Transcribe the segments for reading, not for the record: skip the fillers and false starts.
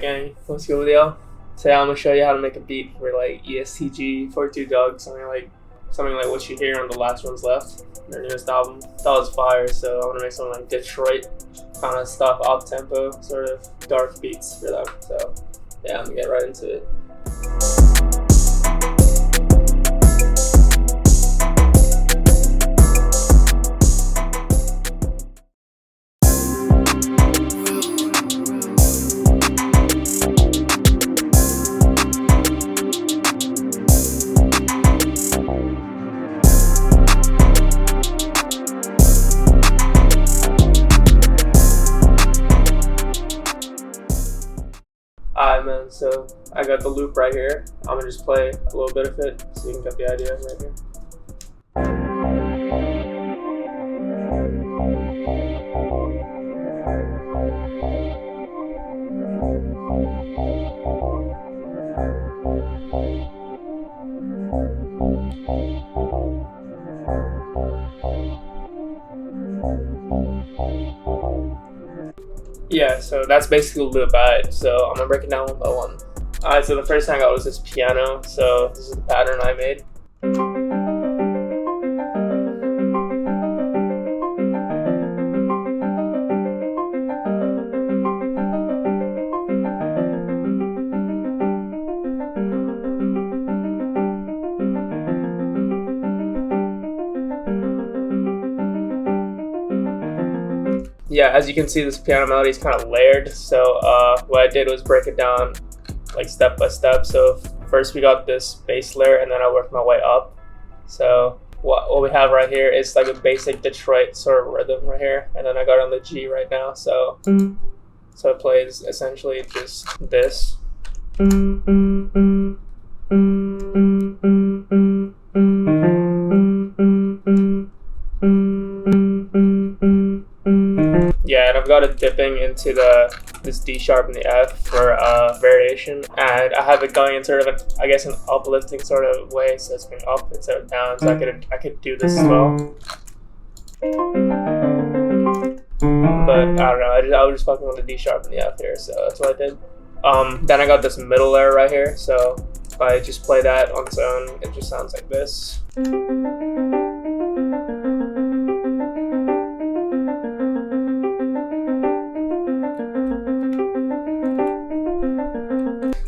Alright gang, what's good with y'all? Today I'm gonna show you how to make a beat for like ESTG 42 Dugg, something like what you hear on the Last Ones Left, their newest album. That was fire, so I wanna make something like Detroit kind of stuff, up tempo, sort of dark beats for them. So yeah, I'm gonna get right into it. Alright man, so I got the loop right here. I'm gonna just play a little bit of it so you can get the idea right here. Yeah, so that's basically a little bit about it. So I'm gonna break it down one by one. Alright, so the first thing I got was this piano. So this is the pattern I made. Yeah, as you can see, this piano melody is kind of layered. So what I did was break it down like step by step. So first we got this bass layer, and then I worked my way up. So what we have right here is like a basic Detroit sort of rhythm right here, and then I got on the G right now. So it plays essentially just this. Yeah, and I've got it dipping into this D sharp and the F for variation, and I have it going in sort of an uplifting sort of way, so it's going up instead of down. So I could do this as well, but I don't know. I was just fucking with the D sharp and the F here, so that's what I did. Then I got this middle layer right here, so if I just play that on its own, it just sounds like this.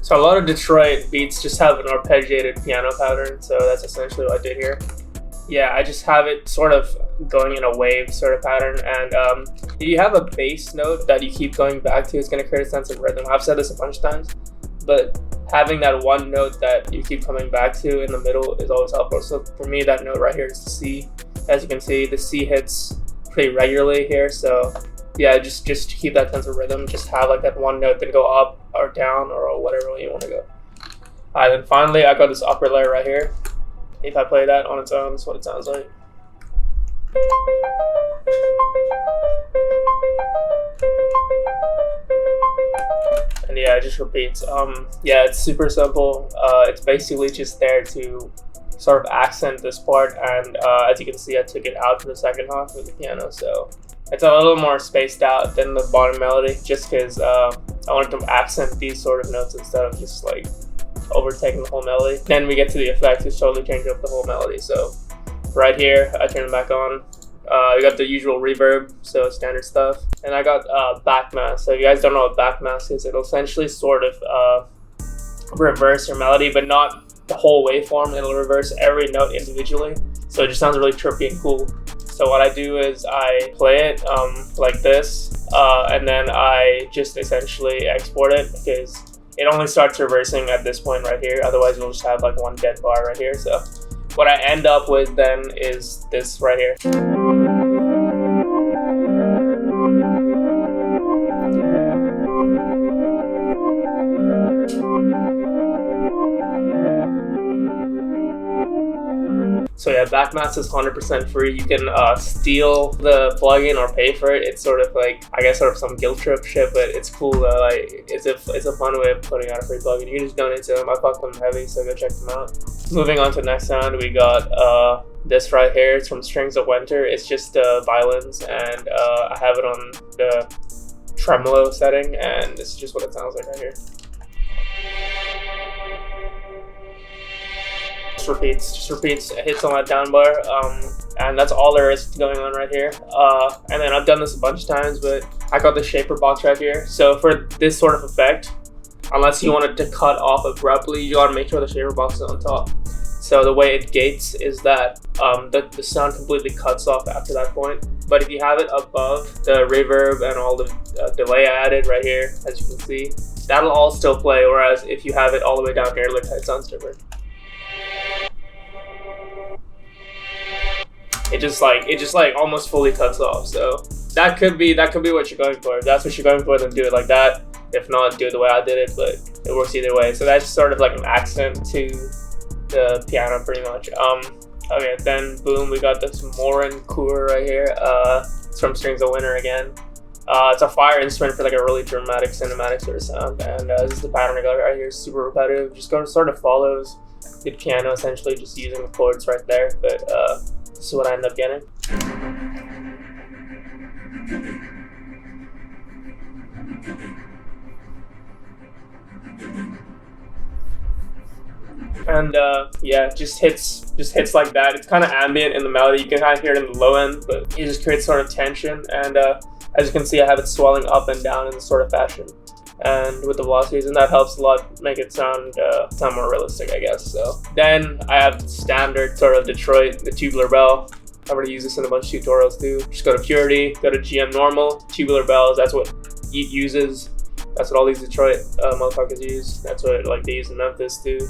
So a lot of Detroit beats just have an arpeggiated piano pattern, so that's essentially what I did here. Yeah, I just have it sort of going in a wave sort of pattern, and if you have a bass note that you keep going back to, it's going to create a sense of rhythm. I've said this a bunch of times, but having that one note that you keep coming back to in the middle is always helpful. So for me, that note right here is the C. As you can see, the C hits pretty regularly here, so yeah, just to keep that sense of rhythm, just have like that one note, then go up or down or whatever way you want to go. Alright, then finally I got this upper layer right here. If I play that on its own, that's what it sounds like. And yeah, it just repeats. Yeah, it's super simple. It's basically just there to sort of accent this part, and as you can see, I took it out for the second half of the piano, so it's a little more spaced out than the bottom melody, just because I wanted to accent these sort of notes instead of just like overtaking the whole melody. Then we get to the effects, which totally change up the whole melody. So right here, I turn it back on. We got the usual reverb, so standard stuff. And I got backmask. So if you guys don't know what backmask is, it'll essentially sort of reverse your melody, but not the whole waveform. It'll reverse every note individually, so it just sounds really trippy and cool. So what I do is I play it like this, and then I just essentially export it, because it only starts reversing at this point right here. Otherwise you'll just have like one dead bar right here. So what I end up with then is this right here. So yeah, Backmask is 100% free. You can steal the plugin or pay for it. It's sort of like, I guess, sort of some guilt trip shit, but it's cool. Like, it's a fun way of putting out a free plugin. You can just donate to them. I fuck them heavy, so go check them out. Moving on to the next sound, we got this right here. It's from Strings of Winter. It's just violins, and I have it on the tremolo setting, and this is just what it sounds like right here. Just repeats, it hits on that down bar, and that's all there is going on right here. And then I've done this a bunch of times, but I got the shaper box right here. So for this sort of effect, unless you want it to cut off abruptly, you gotta make sure the shaper box is on top. So the way it gates is that the sound completely cuts off after that point. But if you have it above the reverb and all the delay I added right here, as you can see, that'll all still play. Whereas if you have it all the way down here, look, it sounds different. It just like almost fully cuts off. So that could be what you're going for. If that's what you're going for, then do it like that. If not, do it the way I did it, but it works either way. So that's sort of like an accent to the piano pretty much. Okay, then boom, we got this Morin Kur right here. It's from Strings of Winter again. It's a fire instrument for like a really dramatic, cinematic sort of sound. And this is the pattern I got right here. Super repetitive. Just sort of follows the piano essentially, just using the chords right there. But this is what I end up getting. And yeah, just hits like that. It's kind of ambient in the melody. You can kind of hear it in the low end, but it just creates sort of tension. And as you can see, I have it swelling up and down in this sort of fashion, and with the velocities, and that helps a lot make it sound more realistic, I guess. So then I have standard sort of Detroit, the tubular bell. I'm gonna use this in a bunch of tutorials too. Just go to Purity, go to GM Normal, tubular bells. That's what Yeat uses. That's what all these Detroit motherfuckers use. That's what like they use in Memphis too.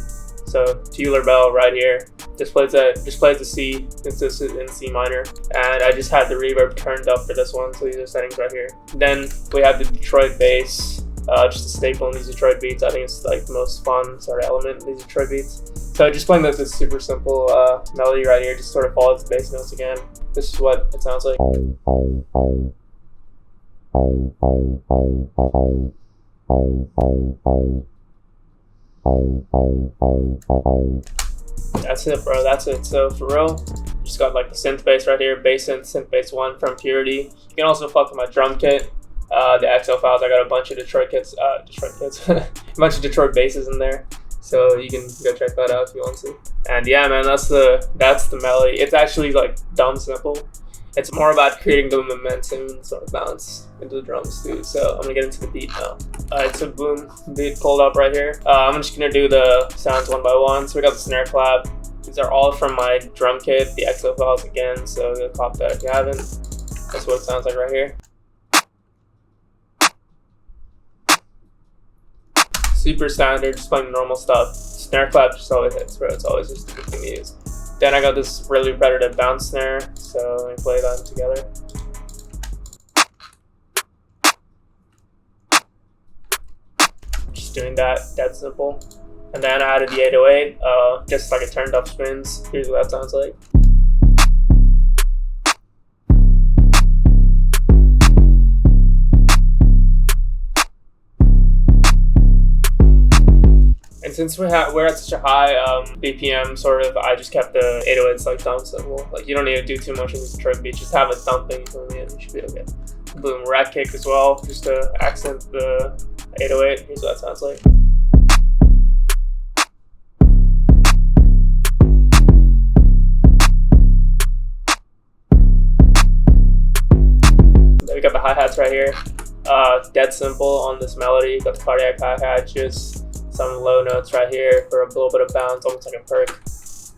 So tubular bell right here. Just plays a C. It's just in C minor, and I just had the reverb turned up for this one. So these are settings right here. Then we have the Detroit bass. Just a staple in these Detroit beats. I think it's like the most fun sort of element in these Detroit beats. So just playing this super simple melody right here, just sort of follows the bass notes again. This is what it sounds like. That's it, bro. That's it. So for real, just got like the synth bass right here, bass synth bass 1 from Purity. You can also fuck with my drum kit. The XL files, I got a bunch of Detroit kits, a bunch of Detroit basses in there, so you can go check that out if you want to. And yeah, man, that's the melody. It's actually like dumb simple. It's more about creating the momentum and sort of bounce into the drums too. So I'm gonna get into the beat now. Alright, so boom, beat pulled up right here. I'm just gonna do the sounds one by one. So we got the snare clap. These are all from my drum kit, the XL files again. So go cop that if you haven't. That's what it sounds like right here. Super standard, just playing normal stuff. Snare clap just always hits, bro. It's always just a good thing to use. Then I got this really repetitive bounce snare, so let me play that together. Just doing that simple. And then I added the 808, just like a turned up spins. Here's what that sounds like. And since we're at such a high BPM, sort of, I just kept the 808s like dumb simple. Like you don't need to do too much in this Detroit beat. Just have a thumping for me, and you should be okay. Boom, rat kick as well, just to accent the 808. Here's what that sounds like. Then we got the hi-hats right here. Dead simple on this melody. Got the cardiac hi-hat, just some low notes right here for a little bit of bounce, almost like a perk.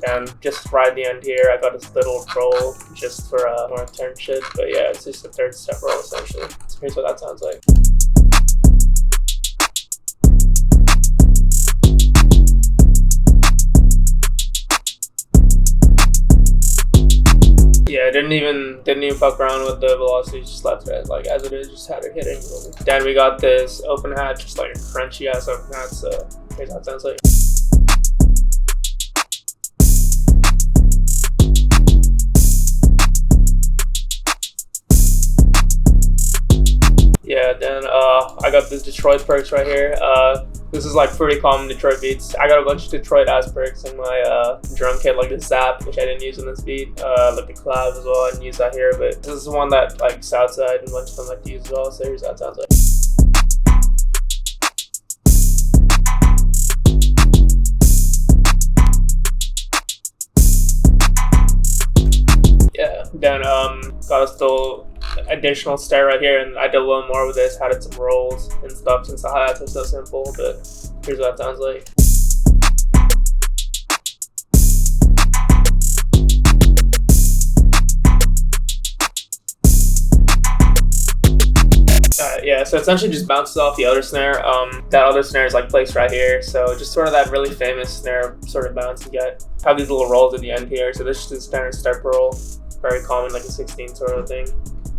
And just right at the end here, I got this little roll just for more turn shit. But yeah, it's just a third step roll essentially. So here's what that sounds like. Yeah, didn't even fuck around with the velocity, just left it like as it is, just had it hitting. Then we got this open hat, just like a crunchy ass open hat, so here's how it sounds like. Yeah, then I got this Detroit perks right here. This is like pretty common Detroit beats. I got a bunch of Detroit ass perks in my drum kit, like the Zap, which I didn't use in this beat, like the Clav as well. I didn't use that here, but this is one that like Southside and a bunch of them like to use as well. So here's how it sounds like. Yeah, then got a still additional snare right here, and I did a little more with this, added some rolls and stuff since the hi-hats are so simple, but here's what it sounds like. Yeah, so essentially just bounces off the other snare. That other snare is like placed right here, so just sort of that really famous snare sort of bounce you get. Have these little rolls at the end here, so this is just a standard step roll, very common, like a 16 sort of thing.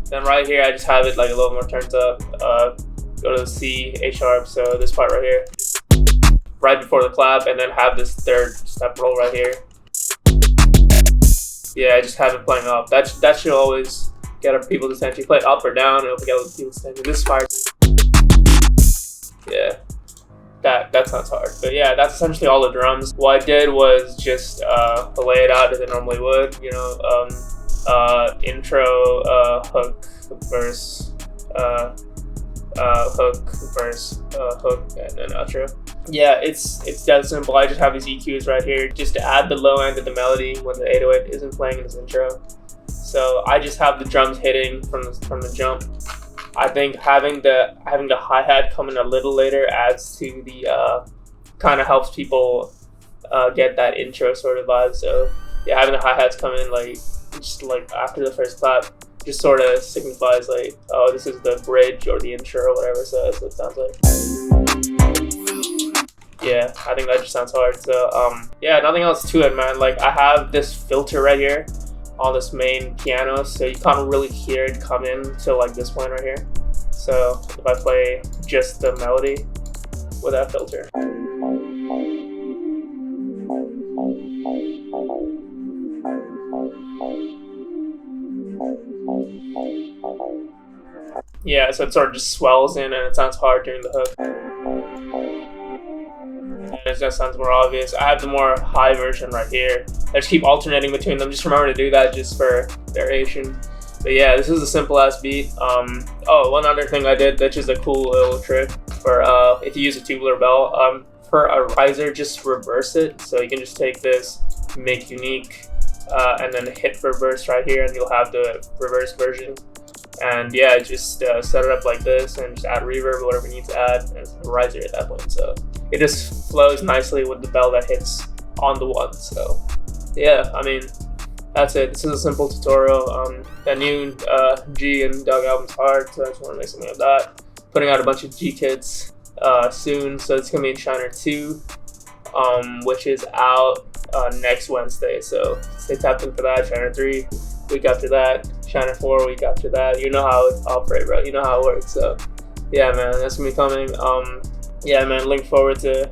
Then right here, I just have it like a little more turned up. Go to the C, A sharp, so this part right here, right before the clap, and then have this third step roll right here. Yeah, I just have it playing up. That should always get people's attention. You play it up or down, it'll get people's attention. This fire. Yeah, that sounds hard. But yeah, that's essentially all the drums. What I did was just lay it out as I normally would. You know, intro, hook, verse, hook, verse, hook, and then outro. Yeah, it's that simple. I just have these EQs right here just to add the low end of the melody when the 808 isn't playing in this intro. So I just have the drums hitting from the jump. I think having the hi-hat come in a little later adds to the kind of helps people get that intro sort of vibe. So yeah, having the hi-hats come in like just like after the first clap just sort of signifies like, oh, this is the bridge or the intro or whatever. So that's what it sounds like. Yeah, I think that just sounds hard. So yeah, nothing else to it, man. Like I have this filter right here on this main piano, so you can't really hear it come in till like this point right here. So if I play just the melody with that filter. Yeah, so it sort of just swells in and it sounds hard during the hook. And it just sounds more obvious. I have the more high version right here. I just keep alternating between them. Just remember to do that just for variation. But yeah, this is a simple ass beat. Oh, one other thing I did that's just a cool little trick for if you use a tubular bell. For a riser, just reverse it. So you can just take this, make unique, and then hit reverse right here, and you'll have the reverse version. And yeah, just set it up like this and just add reverb or whatever you need to add, and it's a riser at that point. So it just flows nicely with the bell that hits on the one. So yeah, I mean, that's it. This is a simple tutorial. The new G and Doug album's hard, so I just want to make something of that. Putting out a bunch of G kits soon, so it's gonna be in Shiner 2, which is out next Wednesday. So stay tapped in for that. Shiner 3 week after that. Shiner 4 week after that. You know how it operates, bro. You know how it works. So yeah, man, that's gonna be coming. Yeah, man, looking forward to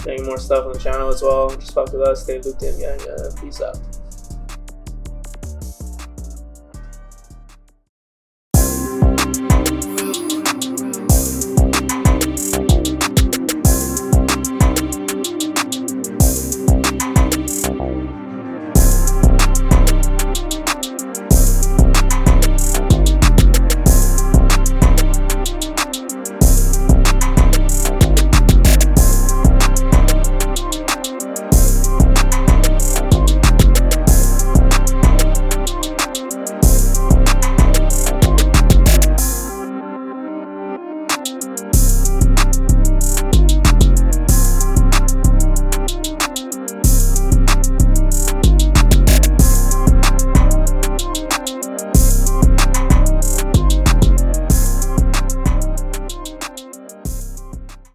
getting more stuff on the channel as well. Just fuck with us, stay looped in, gang. Peace out.